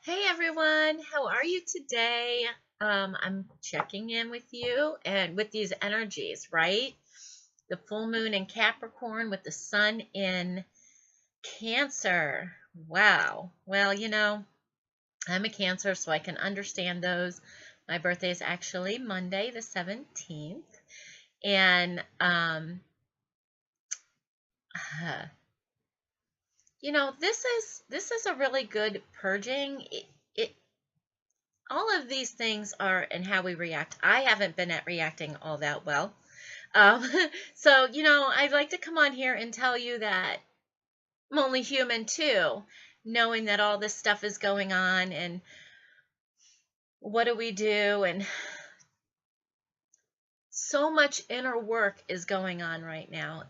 Hey everyone, how are you today? I'm checking in with you and with these energies, right? The full moon in Capricorn with the sun in Cancer. Wow. Well, I'm a Cancer, so I can understand those. My birthday is actually Monday, the 17th. And, this is a really good purging. It all of these things are in how we react. I haven't been at reacting all that well. Um, so, I'd like to come on here and tell you that I'm only human too, knowing that all this stuff is going on and what do we do? And so much inner work is going on right now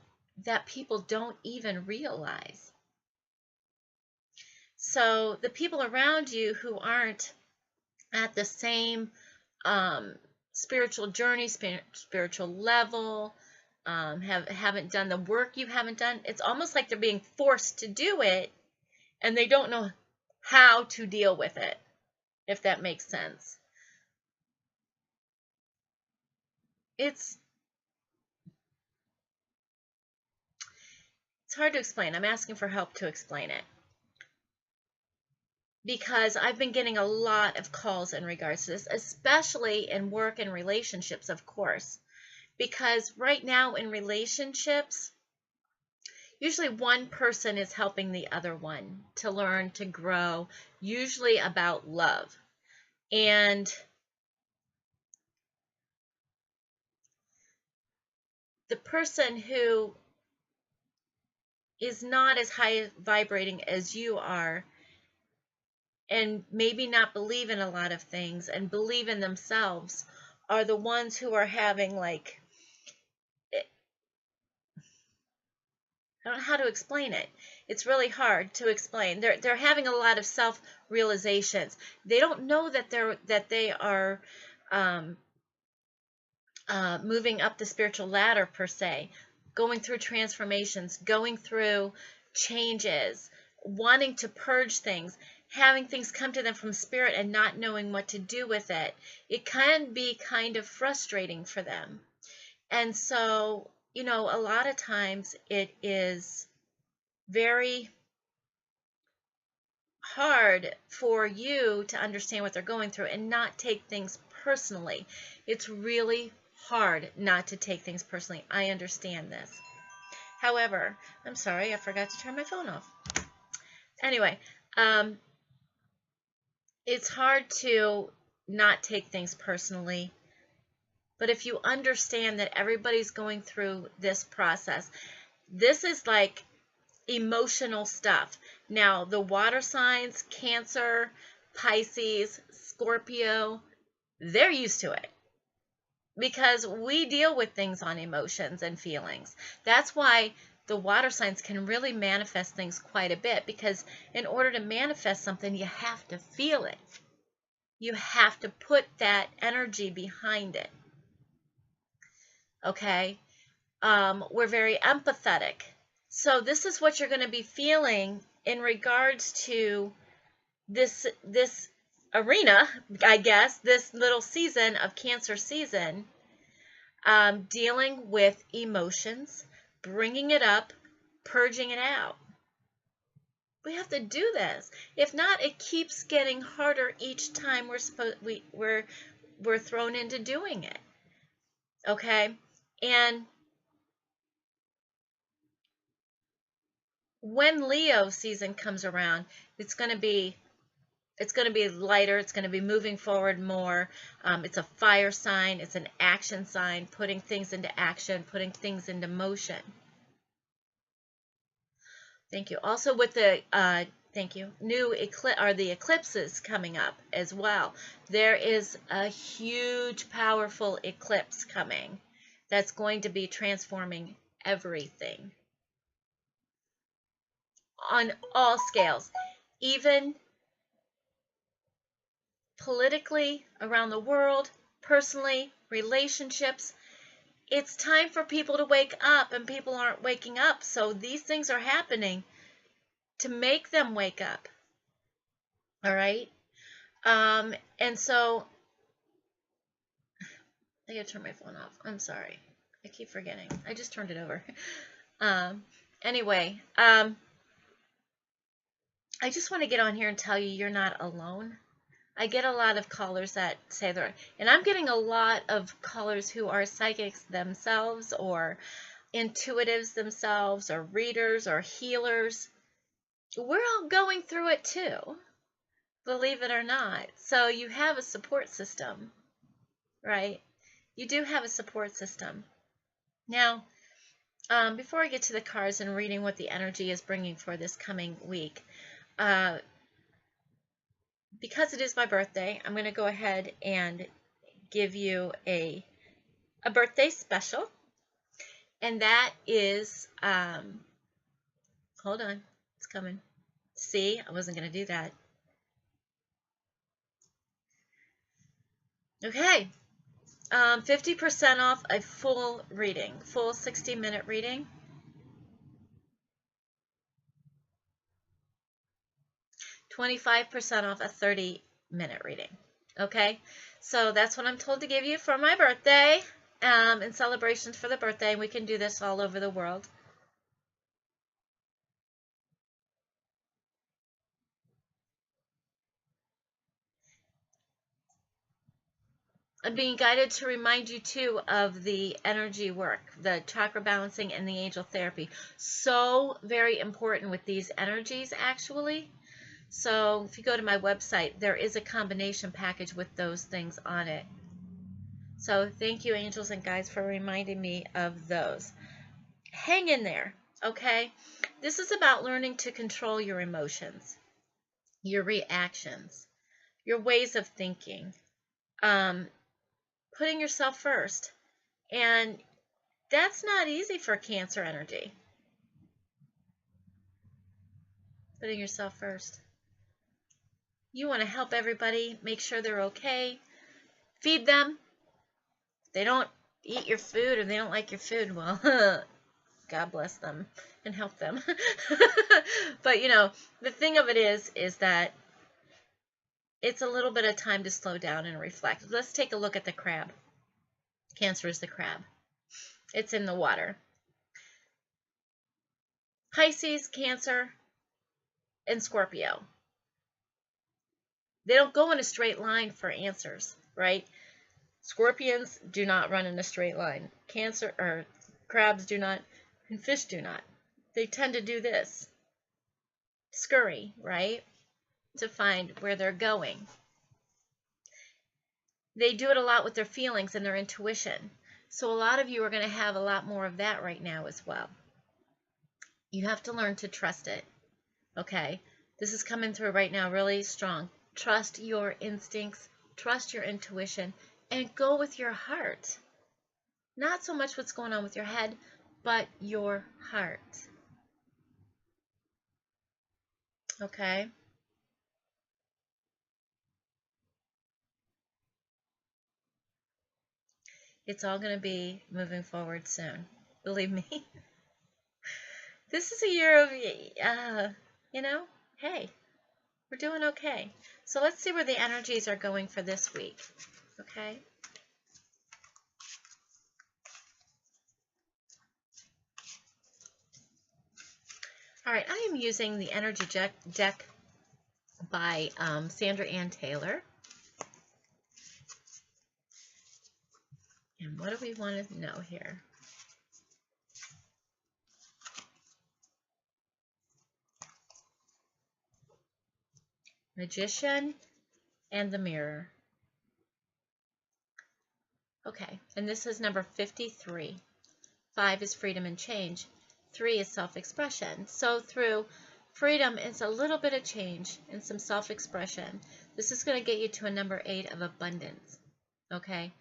that people don't even realize. So, the people around you who aren't at the same spiritual journey, spiritual level, haven't done the work you haven't done. It's almost like they're being forced to do it, and they don't know how to deal with it, if that makes sense. It's it's hard to explain. I'm asking for help to explain it because I've been getting a lot of calls in regards to this, especially in work and relationships, of course. Because right now in relationships, usually one person is helping the other one to learn, to grow, usually about love. And the person who is not as high vibrating as you are and maybe not believe in a lot of things and believe in themselves are the ones who are having like, I don't know how to explain it. It's really hard to explain. They're having a lot of self-realizations. They don't know that they are moving up the spiritual ladder per se, going through transformations, going through changes, wanting to purge things, having things come to them from spirit and not knowing what to do with it. It can be kind of frustrating for them. And so, a lot of times it is very hard for you to understand what they're going through and not take things personally. It's really hard not to take things personally. I understand this. However, I'm sorry, I forgot to turn my phone off. Anyway, it's hard to not take things personally. But if you understand that everybody's going through this process, this is like emotional stuff. Now, the water signs, Cancer, Pisces, Scorpio, they're used to it because we deal with things on emotions and feelings. That's why the water signs can really manifest things quite a bit, because in order to manifest something, you have to feel it. You have to put that energy behind it. Okay? We're very empathetic. So this is what you're going to be feeling in regards to this arena, I guess, this little season of Cancer season, dealing with emotions, bringing it up, purging it out. We have to do this. If not, it keeps getting harder each time we're thrown into doing it. Okay? And when Leo season comes around, it's going to be lighter. It's going to be moving forward more. It's a fire sign. It's an action sign, putting things into action, putting things into motion. Thank you. Also with the new the eclipses coming up as well. There is a huge, powerful eclipse coming that's going to be transforming everything on all scales, even politically around the world, personally, relationships. It's time for people to wake up, and people aren't waking up. So these things are happening to make them wake up. All right? And so I gotta turn my phone off. I'm sorry. I keep forgetting. I just turned it over. Anyway, I just want to get on here and tell you you're not alone. I get a lot of callers that say they're, and I'm getting a lot of callers who are psychics themselves or intuitives themselves or readers or healers. We're all going through it too, believe it or not. So you have a support system, right? You do have a support system. Now, before I get to the cards and reading what the energy is bringing for this coming week, because it is my birthday, I'm going to go ahead and give you a birthday special. And that is, hold on, it's coming. See, I wasn't going to do that. Okay, 50% off a full reading, full 60-minute reading. 25% off a 30-minute reading. Okay, so that's what I'm told to give you for my birthday, and celebrations for the birthday. We can do this all over the world. I'm being guided to remind you too of the energy work, the chakra balancing and the angel therapy. So very important with these energies, actually. So if you go to my website, there is a combination package with those things on it. So thank you, angels and guides, for reminding me of those. Hang in there, okay? This is about learning to control your emotions, your reactions, your ways of thinking, putting yourself first. And that's not easy for Cancer energy. Putting yourself first. You want to help everybody, make sure they're okay, feed them. If they don't eat your food or they don't like your food, well, God bless them and help them. But, you know, the thing of it is that it's a little bit of time to slow down and reflect. Let's take a look at the crab. Cancer is the crab. It's in the water. Pisces, Cancer, and Scorpio. They don't go in a straight line for answers, right? Scorpions do not run in a straight line. Cancer or crabs do not, and fish do not. They tend to do this. Scurry, right? To find where they're going. They do it a lot with their feelings and their intuition. So a lot of you are going to have a lot more of that right now as well. You have to learn to trust it. Okay? This is coming through right now really strong. Trust your instincts, trust your intuition, and go with your heart. Not so much what's going on with your head, but your heart. Okay? It's all going to be moving forward soon. Believe me. This is a year of, you know, hey, we're doing okay. So let's see where the energies are going for this week. Okay? All right, I am using the Energy Deck by Sandra Ann Taylor. And what do we want to know here? Magician and the Mirror. Okay, and this is number 53. 5 is freedom and change. 3 is self-expression. So through freedom, it's a little bit of change and some self-expression. This is going to get you to a number 8 of abundance. Okay,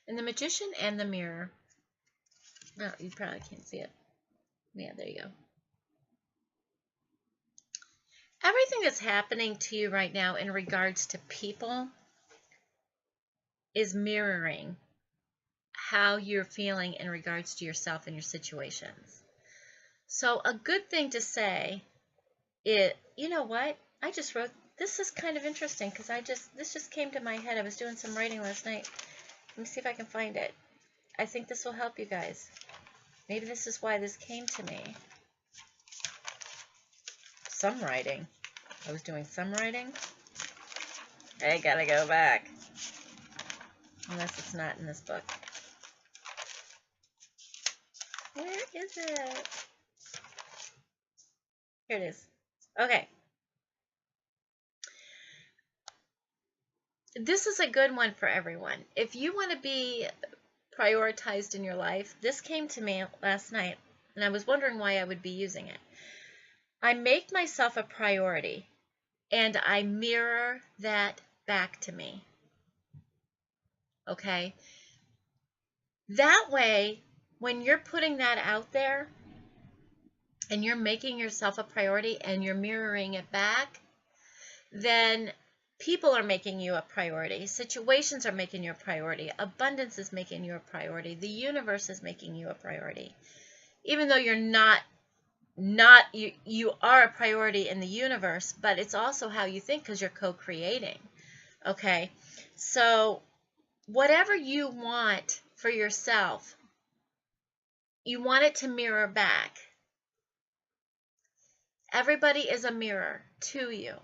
and the Magician and the Mirror. No, you probably can't see it. Yeah, there you go. Everything that's happening to you right now in regards to people is mirroring how you're feeling in regards to yourself and your situations. So a good thing to say is, you know what? I just wrote this is kind of interesting because this just came to my head. I was doing some writing last night. Let me see if I can find it. I think this will help you guys. Maybe this is why this came to me. Some writing. I was doing some writing. I gotta go back. Unless it's not in this book. Where is it? Here it is. Okay. This is a good one for everyone. If you want to be prioritized in your life, this came to me last night, and I was wondering why I would be using it. I make myself a priority, and I mirror that back to me. Okay? That way, when you're putting that out there, and you're making yourself a priority, and you're mirroring it back, then people are making you a priority. Situations are making you a priority. Abundance is making you a priority. The universe is making you a priority. Even though you're not you are a priority in the universe, but it's also how you think because you're co-creating. Okay? So whatever you want for yourself, you want it to mirror back. Everybody is a mirror to you.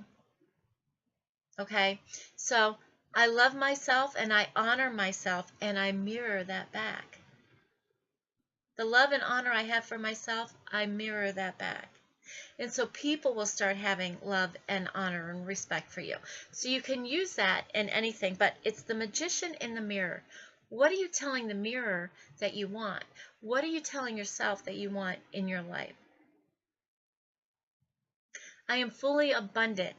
Okay, so I love myself and I honor myself and I mirror that back. The love and honor I have for myself, I mirror that back. And so people will start having love and honor and respect for you. So you can use that in anything, but it's the magician in the mirror. What are you telling the mirror that you want? What are you telling yourself that you want in your life? I am fully abundant.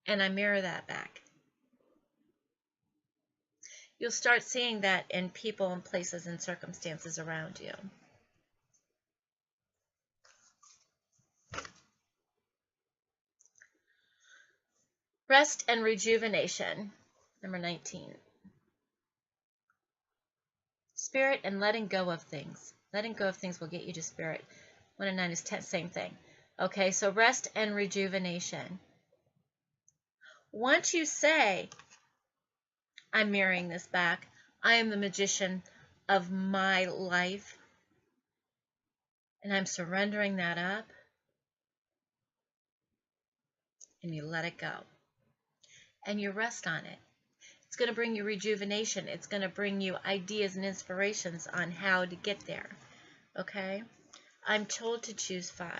And I mirror that back. You'll start seeing that in people and places and circumstances around you. Rest and rejuvenation, number 19. Spirit and letting go of things. Letting go of things will get you to spirit. 1 and 9 is 10, same thing. Okay, so rest and rejuvenation. Once you say, I'm mirroring this back, I am the magician of my life, and I'm surrendering that up, and you let it go, and you rest on it. It's going to bring you rejuvenation. It's going to bring you ideas and inspirations on how to get there, okay? I'm told to choose 5.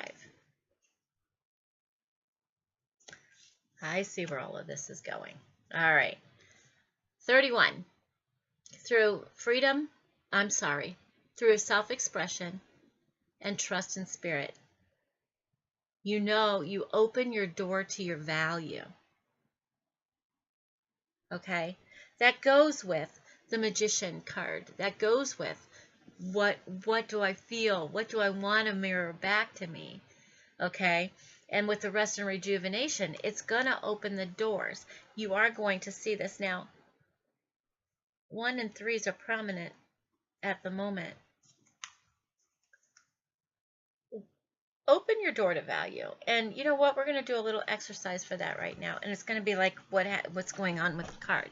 I see where all of this is going. All right. 31. Through self-expression and trust in spirit, you open your door to your value. Okay? That goes with the magician card. That goes with what do I feel? What do I want to mirror back to me? Okay? And with the rest and rejuvenation, it's going to open the doors. You are going to see this now. 1 and 3s are prominent at the moment. Open your door to value. And you know what? We're going to do a little exercise for that right now. And it's going to be like what's going on with the card.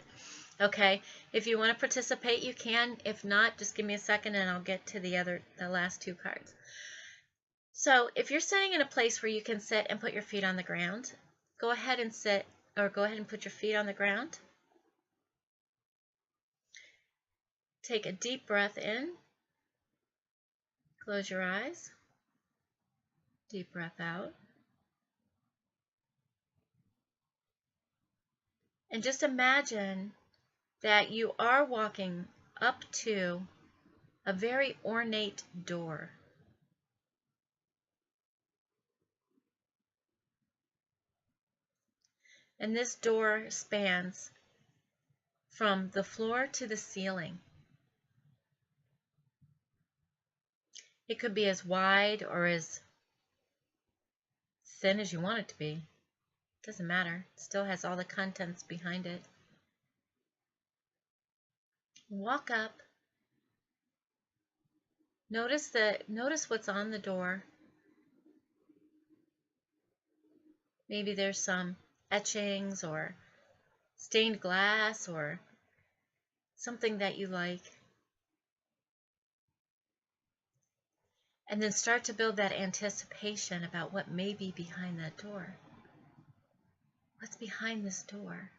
Okay? If you want to participate, you can. If not, just give me a second and I'll get to the last 2 cards. So if you're sitting in a place where you can sit and put your feet on the ground, go ahead and sit, or go ahead and put your feet on the ground. Take a deep breath in. Close your eyes. Deep breath out. And just imagine that you are walking up to a very ornate door. And this door spans from the floor to the ceiling. It could be as wide or as thin as you want it to be. Doesn't matter. It still has all the contents behind it. Walk up. Notice what's on the door. Maybe there's some etchings or stained glass or something that you like. And then start to build that anticipation about what may be behind that door. What's behind this door?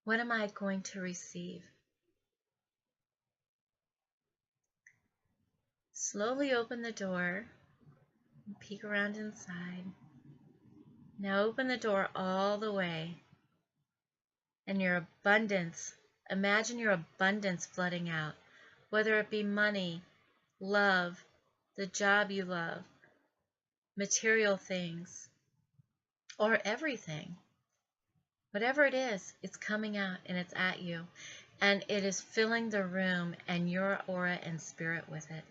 What am I going to receive? Slowly open the door and peek around inside. Now open the door all the way. And your abundance, imagine your abundance flooding out, whether it be money, love, the job you love, material things, or everything. Whatever it is, it's coming out and it's at you. And it is filling the room and your aura and spirit with it.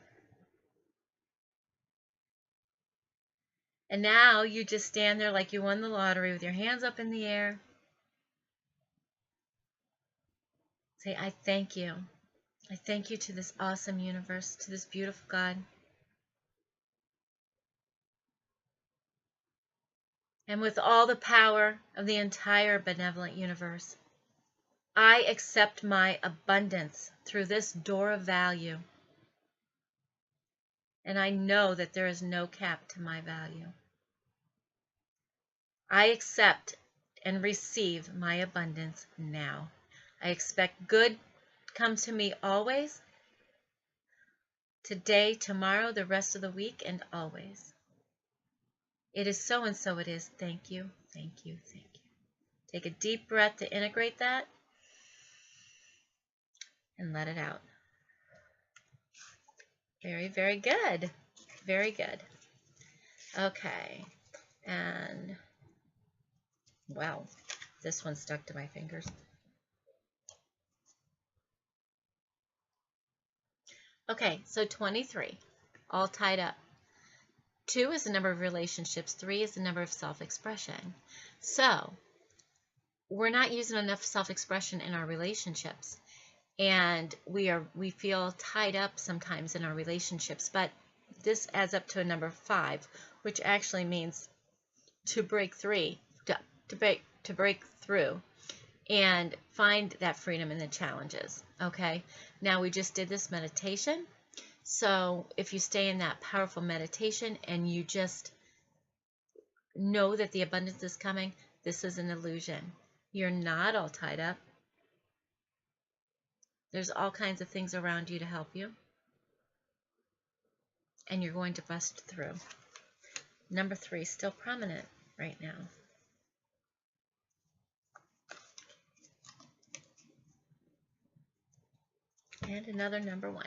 And now you just stand there like you won the lottery with your hands up in the air. Say, I thank you. I thank you to this awesome universe, to this beautiful God. And with all the power of the entire benevolent universe, I accept my abundance through this door of value. And I know that there is no cap to my value. I accept and receive my abundance now. I expect good comes to me always, today, tomorrow, the rest of the week, and always. It is so and so it is. Thank you, thank you, thank you. Take a deep breath to integrate that and let it out. Very, very good. Very good. Okay. And, wow, this one stuck to my fingers. Okay, so 23, all tied up. 2 is the number of relationships. 3 is the number of self-expression. So we're not using enough self-expression in our relationships. And we feel tied up sometimes in our relationships. But this adds up to a number 5, which actually means to break through and find that freedom in the challenges. Okay, now we just did this meditation. So if you stay in that powerful meditation and you just know that the abundance is coming, this is an illusion. You're not all tied up. There's all kinds of things around you to help you. And you're going to bust through. Number 3 is still prominent right now. And another number 1.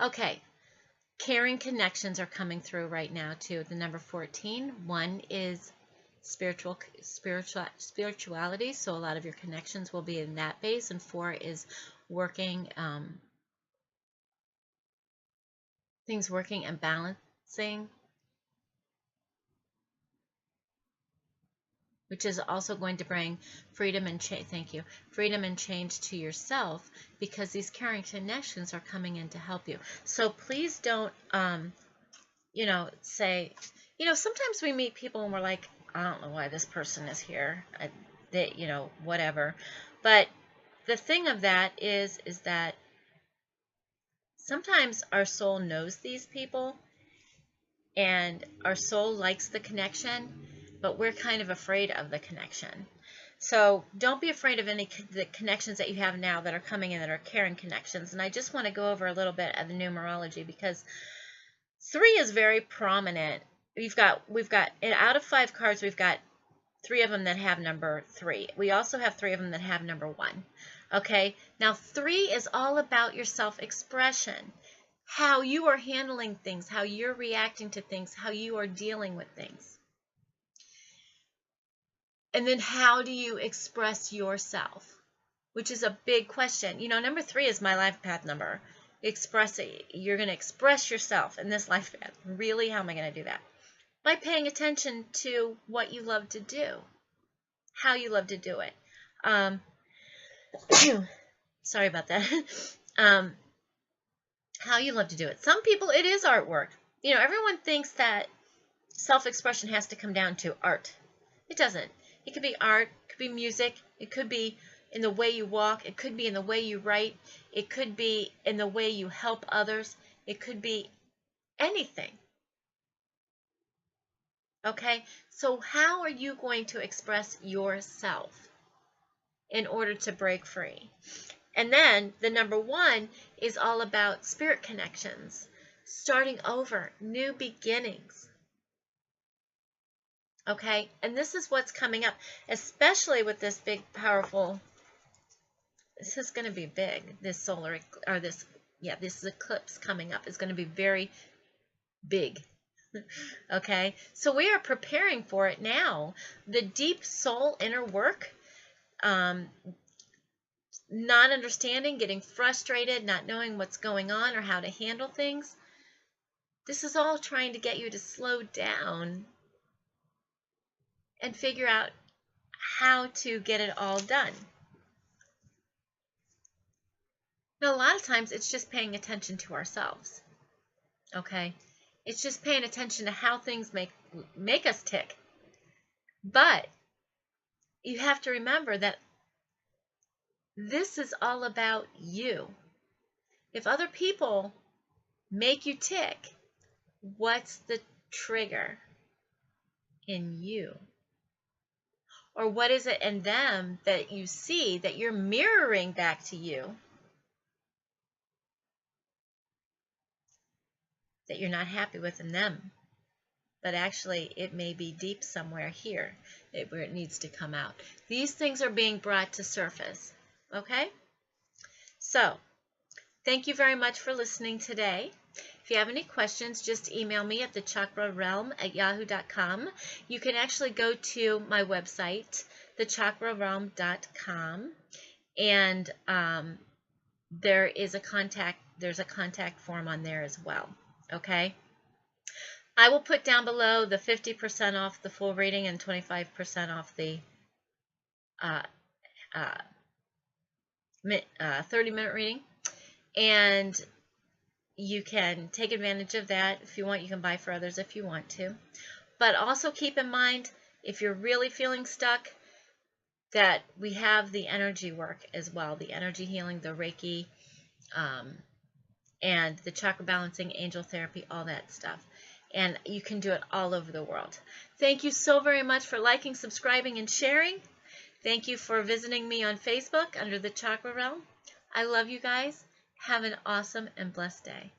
Okay, caring connections are coming through right now too. The number 14. 1 is spirituality, so a lot of your connections will be in that base. And 4 is working, things working and balancing, which is also going to bring freedom and change. Thank you. Freedom and change to yourself, because these caring connections are coming in to help you. So please don't, say, sometimes we meet people and we're like, I don't know why this person is here. Whatever. But the thing of that is that sometimes our soul knows these people and our soul likes the connection, but we're kind of afraid of the connection. So don't be afraid of the connections that you have now that are coming in that are caring connections. And I just want to go over a little bit of the numerology, because 3 is very prominent. We've got out of 5 cards, we've got 3 of them that have number 3. We also have 3 of them that have number 1. Okay, now 3 is all about your self-expression, how you are handling things, how you're reacting to things, how you are dealing with things. And then how do you express yourself, which is a big question. Number 3 is my life path number. Express it. You're going to express yourself in this life path. Really, how am I going to do that? By paying attention to what you love to do, how you love to do it. Sorry about that. How you love to do it. Some people, it is artwork. Everyone thinks that self-expression has to come down to art. It doesn't. It could be art, it could be music, it could be in the way you walk, it could be in the way you write, it could be in the way you help others, it could be anything. Okay, so how are you going to express yourself in order to break free? And then the number one is all about spirit connections, starting over, new beginnings. Okay, and this is what's coming up, especially with this big, powerful, this is going to be big, this solar, or this eclipse coming up is going to be very big. Okay, so we are preparing for it now. The deep soul inner work, not understanding, getting frustrated, not knowing what's going on or how to handle things. This is all trying to get you to slow down and figure out how to get it all done. Now, a lot of times it's just paying attention to ourselves. Okay? It's just paying attention to how things make us tick. But you have to remember that this is all about you. If other people make you tick, what's the trigger in you? Or what is it in them that you see that you're mirroring back to you that you're not happy with in them? But actually, it may be deep somewhere here where it needs to come out. These things are being brought to surface. Okay? So, thank you very much for listening today. If you have any questions, just email me at thechakrarealm@yahoo.com. You can actually go to my website, thechakrarealm.com, and there's a contact form on there as well. Okay? I will put down below the 50% off the full reading and 25% off the 30-minute reading. And you can take advantage of that. If you want, you can buy for others if you want to. But also keep in mind, if you're really feeling stuck, that we have the energy work as well, the energy healing, the Reiki, and the chakra balancing, angel therapy, all that stuff. And you can do it all over the world. Thank you so very much for liking, subscribing, and sharing. Thank you for visiting me on Facebook under the Chakra Realm. I love you guys. Have an awesome and blessed day.